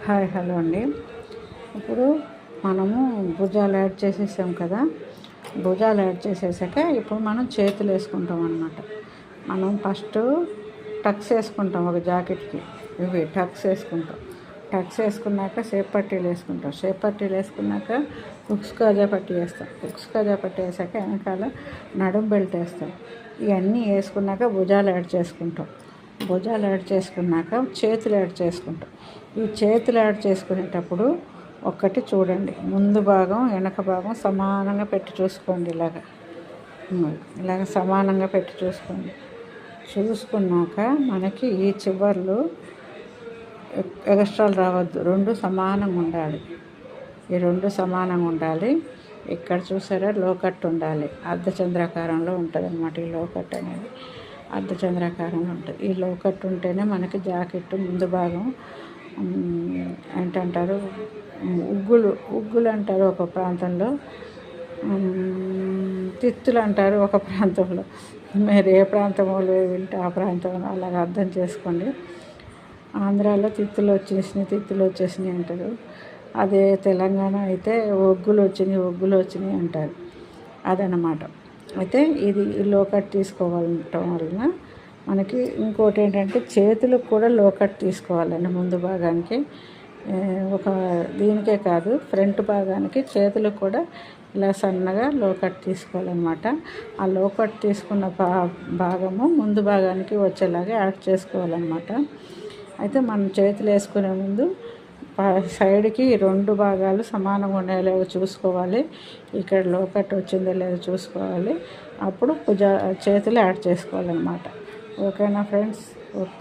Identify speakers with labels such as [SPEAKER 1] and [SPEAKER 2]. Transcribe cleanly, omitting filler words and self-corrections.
[SPEAKER 1] Hello అండి. ఇప్పుడు మనము భుజాలు యాడ్ చేసేసాం కదా. భుజాలు యాడ్ చేసేసాక ఇప్పుడు మనం చేతులు వేసుకుంటాం అన్నమాట. మనం ఫస్ట్ టక్స్ వేసుకుంటాం ఒక జాకెట్కి. ఇవి టక్స్ వేసుకుంటాం. టక్స్ వేసుకున్నాక షేప్ పట్టీలు వేసుకుంటాం. షేప్ పట్టీలు వేసుకున్నాక హుక్స్ కాజా పట్టీ వేస్తాం. హుక్స్ కాజా పట్టీ వేసాక వెనకాల నడుం బెల్ట్ వేస్తాం. ఇవన్నీ వేసుకున్నాక భుజాలు యాడ్ చేసుకుంటాం. భుజాలు యాడ్ చేసుకున్నాక చేతులు యాడ్ చేసుకుంటాం. ఈ చేతులు యాడ్ చేసుకునేటప్పుడు ఒక్కటి చూడండి, ముందు భాగం వెనక భాగం సమానంగా పెట్టి చూసుకోండి. ఇలాగ సమానంగా పెట్టి చూసుకోండి. చూసుకున్నాక మనకి ఈ చివర్లు ఎక్స్ట్రాలు రావద్దు, రెండు సమానంగా ఉండాలి. ఈ రెండు సమానంగా ఉండాలి. ఇక్కడ చూసారా లోకట్ ఉండాలి, అర్ధచంద్రాకారంలో ఉంటుంది అన్నమాట. ఈ లోకట్ అనేది అర్ధచంద్రాకారంలో ఉంటుంది. ఈ లోకట్ ఉంటేనే మనకి జాకెట్ ముందు భాగం ఏంటంటారు, ఉగ్గులు అంటారు ఒక ప్రాంతంలో, తిత్తులు అంటారు ఒక ప్రాంతంలో. మీరు ఏ ప్రాంతంలో వింటే ఆ ప్రాంతంలో అలాగ అర్థం చేసుకోండి. ఆంధ్రాలో తిత్తులు వచ్చేసినాయి అంటారు. అదే తెలంగాణ అయితే ఒగ్గులు వచ్చినాయి అంటారు. అదనమాట. అయితే ఇది లోకట్ తీసుకోవటం వలన మనకి ఇంకోటి ఏంటంటే చేతులకు కూడా లోకట్ తీసుకోవాలండి. ముందు భాగానికి దీనికే కాదు, ఫ్రంట్ భాగానికి చేతులకు కూడా ఇలా సన్నగా లోకట్ తీసుకోవాలన్నమాట. ఆ లోకట్ తీసుకున్న భాగము ముందు భాగానికి వచ్చేలాగా యాడ్ చేసుకోవాలన్నమాట. అయితే మనం చేతులు వేసుకునే ముందు సైడ్కి రెండు భాగాలు సమానంగా ఉండేలాగా చూసుకోవాలి. ఇక్కడ లోకట్ వచ్చిందో లేదో చూసుకోవాలి. అప్పుడు చేతులు యాడ్ చేసుకోవాలన్నమాట. ఓకేనా ఫ్రెండ్స్? ఓకే.